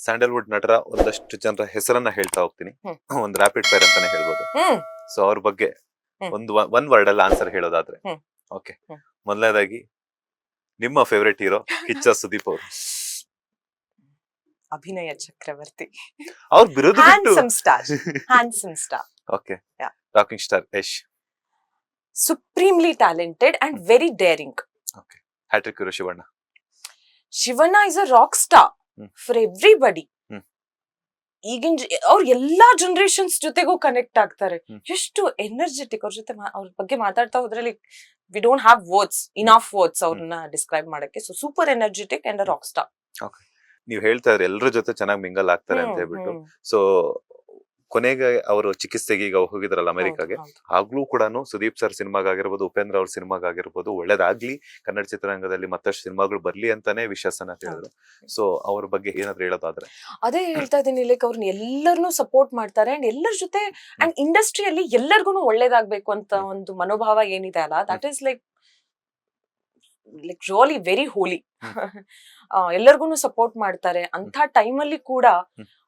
Sandalwood ನಟರ ಒಂದಷ್ಟು ಜನರ ಹೆಸರನ್ನ ಹೇಳ್ತಾ ಹೋಗ್ತೀನಿ. ಒಂದು ರ್ಯಾಪಿಡ್ ಫೈರ್ ಅಂತಾನೆ ಹೇಳ್ಬೋದು. ಸೊ ಅವ್ರ ಬಗ್ಗೆ ಒಂದ್ ವರ್ಡ್ ಅಲ್ಲಿ ಆನ್ಸರ್ ಹೇಳೋದಾದ್ರೆ, ಓಕೆ, ಮೊದಲನೇದಾಗಿ ನಿಮ್ಮ ಫೇವರೇಟ್ ಹೀರೋ ಕಿಚ್ಚ ಸುದೀಪ್ ಅವರು. ಅಭಿನಯ ಚಕ್ರವರ್ತಿ. ಅವ್ರ ಬಿರೋದು handsome star. Okay. Rocking star Yash. Supremely talented and very daring. Okay. Hat-trick hero Shivanna. Shivanna is a rock star for everybody. ಈಗಿನ ಅವ್ರ ಎಲ್ಲಾ ಜನರೇಷನ್ಸ್ ಜೊತೆಗೂ ಕನೆಕ್ಟ್ ಆಗ್ತಾರೆ. ಎಷ್ಟು ಎನರ್ಜೆಟಿಕ್. ಅವ್ರ ಜೊತೆ ಅವ್ರ ಬಗ್ಗೆ ಮಾತಾಡ್ತಾ ಹೋದ್ರೆ like we don't have words, enough words ಅವ್ರನ್ನ ಡಿಸ್ಕ್ರೈಬ್ ಮಾಡಕ್ಕೆ. So super energetic and a rock star. ನೀವ್ ಹೇಳ್ತಾ ಇದ್ರಿ ಎಲ್ಲರ ಜೊತೆ ಚೆನ್ನಾಗಿ ಮಿಂಗಲ್ ಆಗ್ತಾರೆ ಅಂತ ಹೇಳ್ಬಿಟ್ಟು. ಸೊ ಕೊನೆಗೆ ಅವರು ಚಿಕಿತ್ಸೆಗೆ ಈಗ ಹೋಗಿದ್ರಲ್ಲ ಅಮೆರಿಕಾಗೆ, ಆಗ್ಲೂ ಕೂಡ ಸುದೀಪ್ ಸರ್ ಸಿನಿಮಾಗಿರ್ಬೋದು, ಉಪೇಂದ್ರ ಅವ್ರ ಸಿನಿಮಾಗಿರ್ಬೋದು ಒಳ್ಳೇದಾಗ್ಲಿ, ಕನ್ನಡ ಚಿತ್ರರಂಗದಲ್ಲಿ ಮತ್ತಷ್ಟು ಸಿನಿಮಾಗಳು ಬರ್ಲಿ ಅಂತಾನೆ ವಿಶ್ವಾಸನ ಹೇಳಿದ್ರು. ಸೊ ಅವ್ರ ಬಗ್ಗೆ ಏನಾದ್ರು ಹೇಳೋದಾದ್ರೆ? ಅದೇ ಹೇಳ್ತಾ ಇದ್ದೀನಿ, ಲೈಕ್ ಅವ್ರನ್ನ ಎಲ್ಲರನ್ನೂ ಸಪೋರ್ಟ್ ಮಾಡ್ತಾರೆ ಅಂಡ್ ಎಲ್ಲರ ಜೊತೆ ಅಂಡ್ ಇಂಡಸ್ಟ್ರಿಯಲ್ಲಿ ಎಲ್ಲರಿಗೂ ಒಳ್ಳೇದಾಗ್ಬೇಕು ಅಂತ ಒಂದು ಮನೋಭಾವ ಏನಿದೆ ಅಲ್ಲ, that is like really very holy. ಎಲ್ಲರಿಗೂ ಸಪೋರ್ಟ್ ಮಾಡ್ತಾರೆ. ಅಂತ ಟೈಮಲ್ಲಿ ಕೂಡ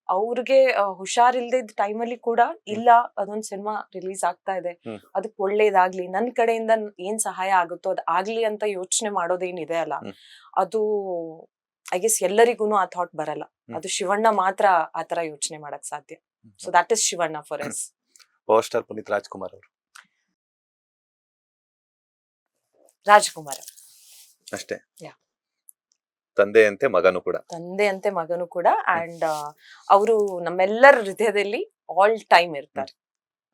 ಅವ್ರಿಗೆ ಹುಷಾರಿಲ್ದೇ ಇದ್ದ ಟೈಮಲ್ಲಿ ಕೂಡ ಇಲ್ಲ, ಅದೊಂದ್ ಸಿನಿಮಾ ರಿಲೀಸ್ ಆಗ್ತಾ ಇದೆ, ಅದಕ್ಕೆ ಒಳ್ಳೇದಾಗ್ಲಿ, ನನ್ ಕಡೆಯಿಂದ ಏನ್ ಸಹಾಯ ಆಗುತ್ತೋ ಅದ್ ಆಗ್ಲಿ ಅಂತ ಯೋಚನೆ ಮಾಡೋದೇನಿದೆ ಅಲ್ಲ, ಅದು ಐ ಗೆಸ್ ಎಲ್ಲರಿಗೂ ಆ ಥಾಟ್ ಬರಲ್ಲ. ಅದು ಶಿವಣ್ಣ ಮಾತ್ರ ಆತರ ಯೋಚನೆ ಮಾಡಕ್ ಸಾಧ್ಯ. So that is Shivanna for us. Power star Puneeth Rajkumar ಅವರು. ರಾಜ್ಕುಮಾರ್ ಅಷ್ಟೇ. ತಂದೆಯಂತೆ ಮಗನು ಕೂಡ ಅಂಡ್ ಅವರು ನಮ್ಮೆಲ್ಲರ ಹೃದಯದಲ್ಲಿ ಆಲ್ ಟೈಮ್ ಇರ್ತಾರೆ.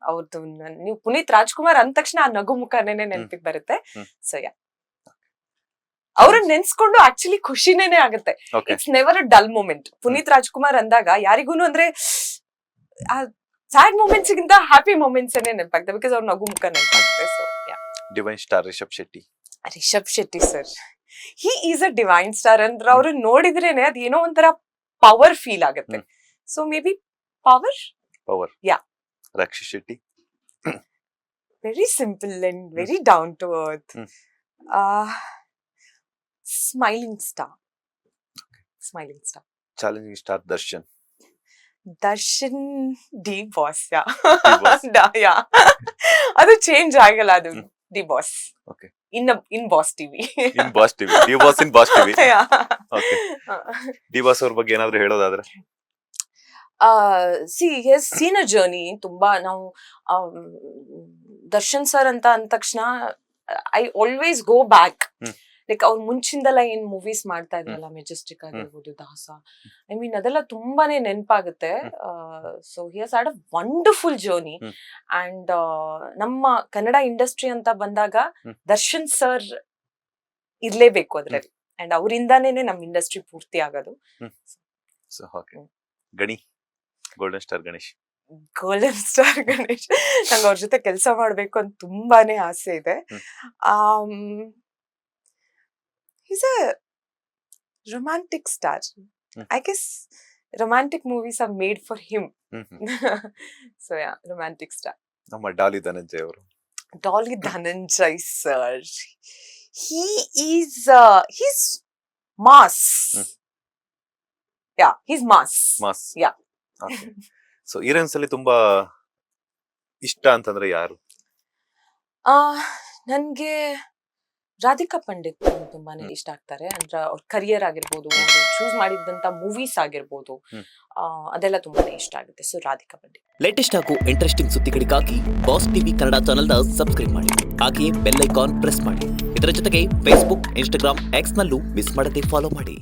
ಅವ್ರದ್ದು ನೀವು ಪುನೀತ್ ರಾಜ್ಕುಮಾರ್ ಅಂದ ತಕ್ಷಣ ಆ ನಗು ಮುಖನೇ ನೆನಪಿಗೆ ಬರುತ್ತೆ. ಸೊ ಅವ್ರನ್ನ ನೆನ್ಸ್ಕೊಂಡು ಆಕ್ಚುಲಿ ಖುಷಿನೇನೆ ಆಗುತ್ತೆ. It's never a dull moment. Puneeth Rajkumar ಅಂದಾಗ ಯಾರಿಗೂನು ಅಂದ್ರೆ ಆ ಸ್ಯಾಡ್ ಮೂಮೆಂಟ್ಸ್ ಗಿಂತ ಹ್ಯಾಪಿ ಮೂಮೆಂಟ್ಸ್ ನೆನಪಾಗ್ತದೆ, ಬಿಕಾಸ್ ಅವ್ರ ನಗು ಮುಖ ನೆನಪಾಗುತ್ತೆ. So divine star Rishab Shetty sir, he is a divine star. ಅಂದ್ರೆ ಅವ್ರು ನೋಡಿದ್ರೇನೆ ಅದ್ ಏನೋ ಒಂಥರ ಪವರ್ ಫೀಲ್ ಆಗುತ್ತೆ. So maybe power yeah. Rakshit Shetty. Very simple and very down to earth. Smiling star. Challenging star Darshan D boss. Yeah ಅದು ಚೇಂಜ್ ಆಗಲ್ಲ, ಅದು D boss. Okay. In boss TV. D boss in boss TV. Okay. D boss ಅವ್ರ ಬಗ್ಗೆ ಏನಾದ್ರು ಹೇಳೋದಾದ್ರೆ? Seen a journey. ತುಂಬಾ ನಾವು Darshan sir ಅಂತ ಅಂದ ತಕ್ಷಣ I always go back. Like ಅವ್ರು ಮುಂಚಿಂದೆಲ್ಲ ಏನ್ ಮೂವೀಸ್ ಮಾಡ್ತಾ ಇದ್ರಲ್ಲ, ಮೆಜೆಸ್ಟಿಕ್ ಆಗಿರ್ಬೋದು, ದಾಸ, ಐ ಮೀನ್ ಅದೆಲ್ಲ ತುಂಬಾನೇ ನೆನಪಾಗುತ್ತೆ. So he has had a wonderful journey. And ನಮ್ಮ ಕನ್ನಡ ಇಂಡಸ್ಟ್ರಿ ಅಂತ ಬಂದಾಗ ದರ್ಶನ್ ಸರ್ ಇರ್ಲೇಬೇಕು ಅದ್ರಲ್ಲಿ. ಅಂಡ್ ಅವರಿಂದಾನೇ ನಮ್ ಇಂಡಸ್ಟ್ರಿ ಪೂರ್ತಿ ಆಗೋದು. Golden star Ganesh. ನಂಗೆ ಅವ್ರ ಜೊತೆ ಕೆಲಸ ಮಾಡ್ಬೇಕು ಅಂತ ತುಂಬಾನೇ ಆಸೆ ಇದೆ. He's a romantic star. I guess romantic movies are made for him. So yeah, romantic star. ನಮ್ಮ ಡಾಲಿ ಧನಂಜಯ್ ಅವರು. Dolly Dhananjay sir. He's mass. Yeah, he's mass. Yeah. Okay. So heroines ಅಲ್ಲಿ ತುಂಬಾ ಇಷ್ಟ ಅಂತಂದ್ರೆ ಯಾರು? ನನ್ಗೆ ರಾಧಿಕಾ ಪಂಡಿತ್ ತುಂಬಾನೇ ಇಷ್ಟ ಆಗ್ತಾರೆ. ಅಂದ್ರೆ ಅವ್ರ ಕರಿಯರ್ ಆಗಿರ್ಬೋದು, ಚೂಸ್ ಮಾಡಿದಂತ ಮೂವೀಸ್ ಆಗಿರ್ಬೋದು, ಅದೆಲ್ಲ ತುಂಬಾನೇ ಇಷ್ಟ ಆಗುತ್ತೆ. ಸೊ ರಾಧಿಕಾ ಪಂಡಿತ್. ಲೇಟೆಸ್ಟ್ ಹಾಗೂ ಇಂಟ್ರೆಸ್ಟಿಂಗ್ ಸುದ್ದಿಗಳಿಗಾಗಿ ಬಾಸ್ ಟಿವಿ ಕನ್ನಡ ಚಾನೆಲ್ನ ಸಬ್ಸ್ಕ್ರೈಬ್ ಮಾಡಿ, ಹಾಗೆಯೇ ಬೆಲ್ ಐಕಾನ್ ಪ್ರೆಸ್ ಮಾಡಿ. ಇದರ ಜೊತೆಗೆ ಫೇಸ್ಬುಕ್, ಇನ್ಸ್ಟಾಗ್ರಾಮ್, ಎಕ್ಸ್ ನಲ್ಲೂ ಮಿಸ್ ಮಾಡದೆ ಫಾಲೋ ಮಾಡಿ.